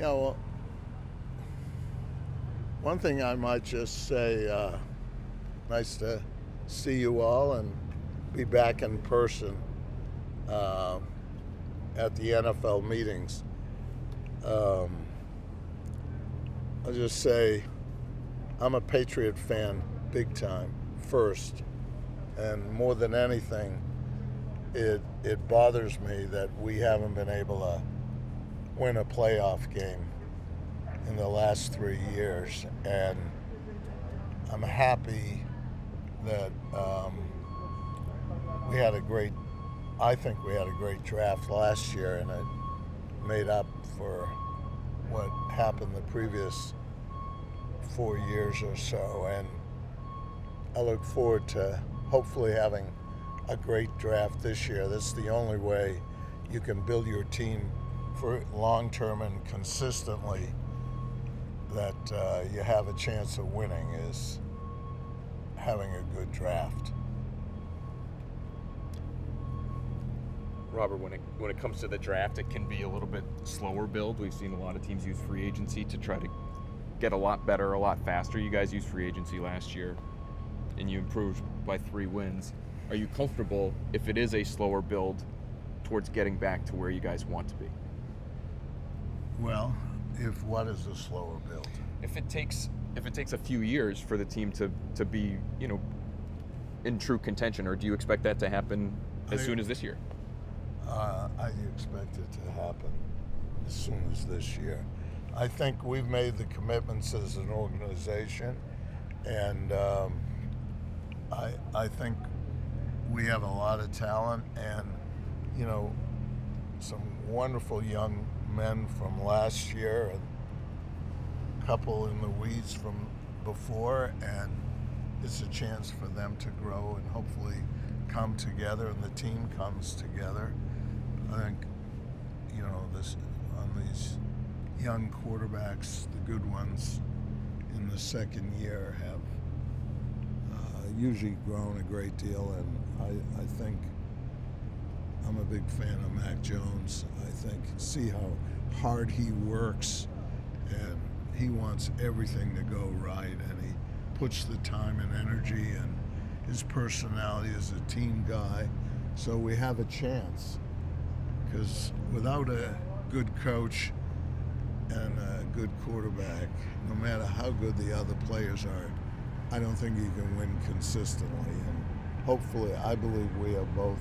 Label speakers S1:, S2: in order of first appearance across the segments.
S1: Yeah, well, one thing I might just say, nice to see you all and be back in person uh, at the NFL meetings. I'll just say I'm a Patriot fan big time first, and more than anything, it bothers me that we haven't been able to win a playoff game in the last 3 years, and I'm happy that I think we had a great draft last year, and it made up for what happened the previous 4 years or so. And I look forward to hopefully having a great draft this year. That's the only way you can build your team for long-term and consistently, that you have a chance of winning, is having a good draft.
S2: Robert, when it comes to the draft, it can be a little bit slower build. We've seen a lot of teams use free agency to try to get a lot better, a lot faster. You guys used free agency last year, and you improved by 3 wins. Are you comfortable if it is a slower build towards getting back to where you guys want to be?
S1: Well, if what is a slower build?
S2: If it takes a few years for the team to be, in true contention, or do you expect that to happen as soon as this year?
S1: I expect it to happen as soon as this year. I think we've made the commitments as an organization, and I think we have a lot of talent, and some wonderful young men from last year, and a couple in the weeds from before, and it's a chance for them to grow and hopefully come together, and the team comes together. I think these young quarterbacks, the good ones in the second year, have usually grown a great deal, and I think I'm a big fan of Mac Jones. I think, see how hard he works, and he wants everything to go right, and he puts the time and energy, and his personality as a team guy. So we have a chance, because without a good coach and a good quarterback, no matter how good the other players are, I don't think you can win consistently. And hopefully, I believe we have both,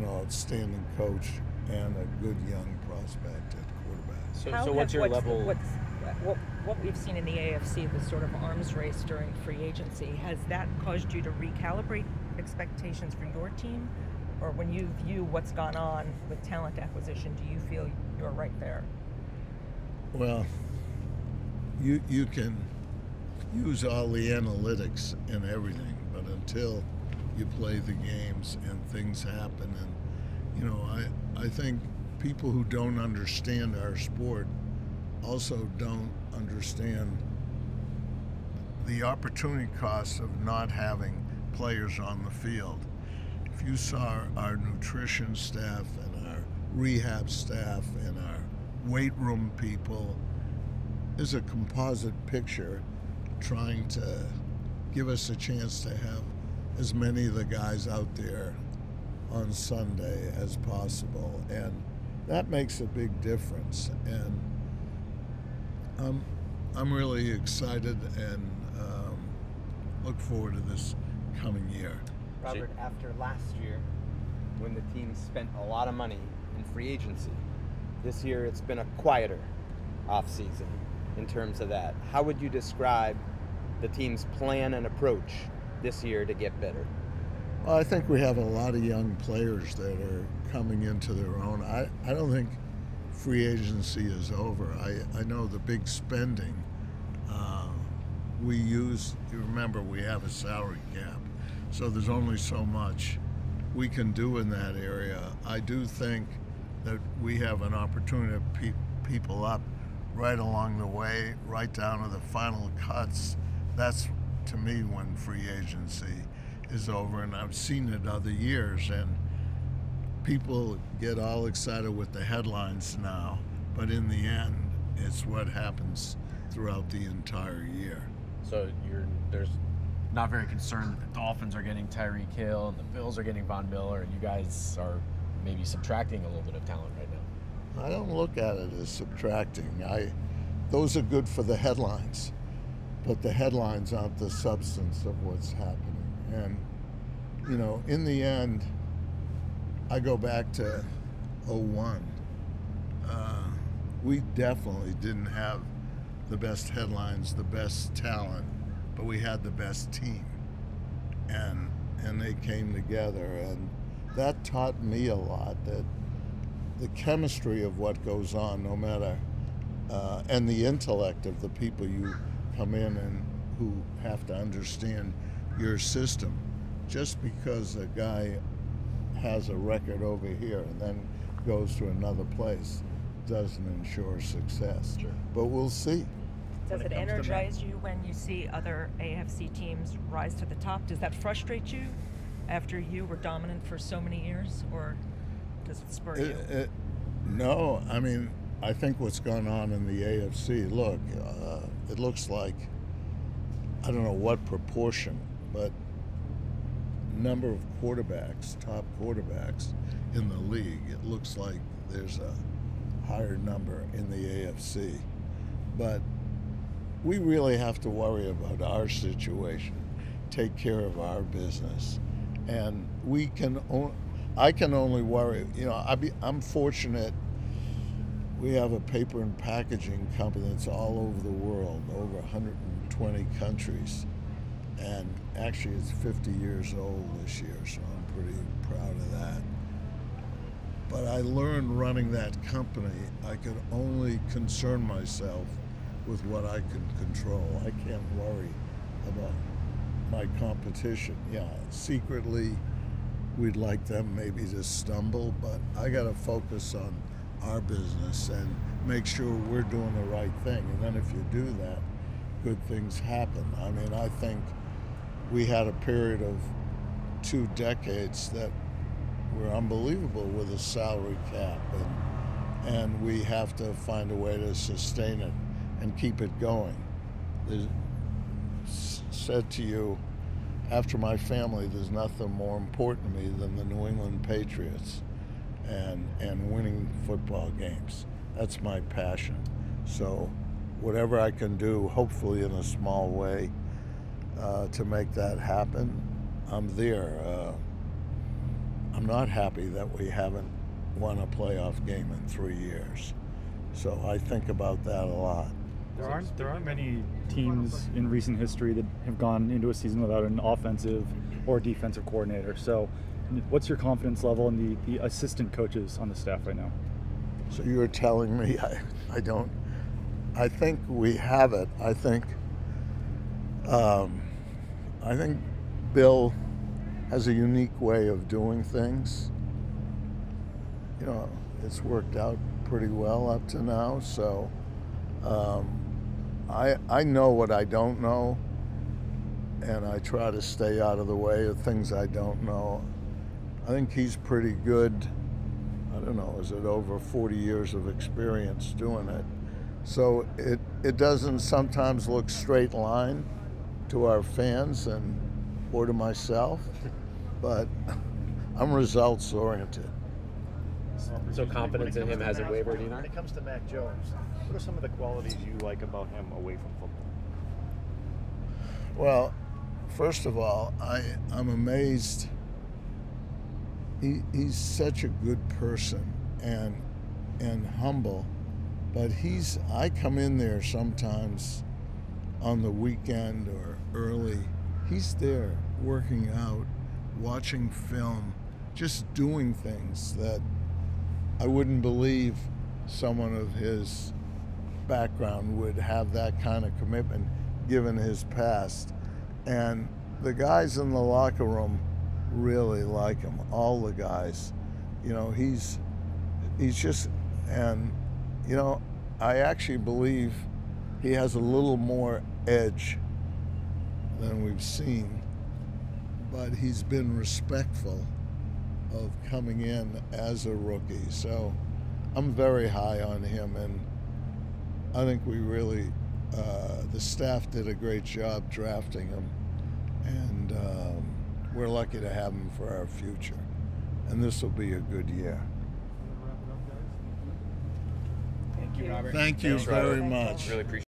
S1: outstanding coach and a good young prospect at quarterback.
S3: So what's your level? What we've seen in the AFC, the sort of arms race during free agency, has that caused you to recalibrate expectations for your team? Or when you view what's gone on with talent acquisition, do you feel you're right there?
S1: Well, you can use all the analytics and everything, but until you play the games and things happen, and I think people who don't understand our sport also don't understand the opportunity cost of not having players on the field. If you saw our nutrition staff and our rehab staff and our weight room people, is a composite picture trying to give us a chance to have as many of the guys out there on Sunday as possible, and that makes a big difference. And I'm really excited and look forward to this coming year.
S4: Robert, after last year, when the team spent a lot of money in free agency, this year it's been a quieter offseason in terms of that. How would you describe the team's plan and approach this year to get better?
S1: Well, I think we have a lot of young players that are coming into their own. I don't think free agency is over. I know the big spending you remember, we have a salary cap, so there's only so much we can do in that area. I do think that we have an opportunity to pick people up right along the way, right down to the final cuts. That's, to me, when free agency is over, and I've seen it other years, and people get all excited with the headlines now, but in the end, it's what happens throughout the entire year.
S5: So there's not very concerned that the Dolphins are getting Tyreek Hill and the Bills are getting Von Miller, and you guys are maybe subtracting a little bit of talent right now.
S1: I don't look at it as subtracting. Those are good for the headlines, but the headlines aren't the substance of what's happening. And, you know, in the end, I go back to 01. We definitely didn't have the best headlines, the best talent, but we had the best team. And they came together, and that taught me a lot, that the chemistry of what goes on, no matter, and the intellect of the people you come in and who have to understand your system. Just because a guy has a record over here and then goes to another place doesn't ensure success.
S5: Sure.
S1: But we'll see.
S3: Does it energize you when you see other AFC teams rise to the top? Does that frustrate you after you were dominant for so many years, or does it spur you?
S1: No, I mean, I think what's gone on in the AFC, look, it looks like, I don't know what proportion, but number of quarterbacks, top quarterbacks in the league, it looks like there's a higher number in the AFC. But we really have to worry about our situation, take care of our business. And I can only worry, you know, I'm fortunate. We have a paper and packaging company that's all over the world, over 120 countries. And actually it's 50 years old this year, so I'm pretty proud of that. But I learned running that company, I could only concern myself with what I can control. I can't worry about my competition. Yeah, secretly, we'd like them maybe to stumble, but I gotta focus on our business and make sure we're doing the right thing. And then if you do that, good things happen. I mean, I think we had a period of 2 decades that were unbelievable with a salary cap, and we have to find a way to sustain it and keep it going. Said to you, after my family, there's nothing more important to me than the New England Patriots and winning football games. That's my passion. So whatever I can do, hopefully in a small way, to make that happen, I'm there. I'm not happy that we haven't won a playoff game in 3 years. So I think about that a lot.
S6: There aren't many teams in recent history that have gone into a season without an offensive or defensive coordinator. So what's your confidence level in the assistant coaches on the staff right now?
S1: So you're telling me I don't. I think we have it. I think Bill has a unique way of doing things. You know, it's worked out pretty well up to now. So I know what I don't know, and I try to stay out of the way of things I don't know. I think he's pretty good. I don't know, is it over 40 years of experience doing it? So it doesn't sometimes look straight line to our fans or to myself, but I'm results oriented.
S5: So confidence in him hasn't wavered either?
S7: When it comes to Mac Jones, what are some of the qualities you like about him away from football?
S1: Well, first of all, I'm amazed. He's such a good person and humble, but I come in there sometimes on the weekend or early. He's there working out, watching film, just doing things that I wouldn't believe someone of his background would have that kind of commitment given his past. And the guys in the locker room really like him, all the guys. You know, he's just, and you know, I actually believe he has a little more edge than we've seen, but he's been respectful of coming in as a rookie. So I'm very high on him, and I think we really, the staff did a great job drafting him, and we're lucky to have him for our future. And this will be a good year.
S4: Thank you, Robert.
S1: Thank you
S2: Thanks,
S1: very
S2: Robert.
S1: much.
S2: Really appreciate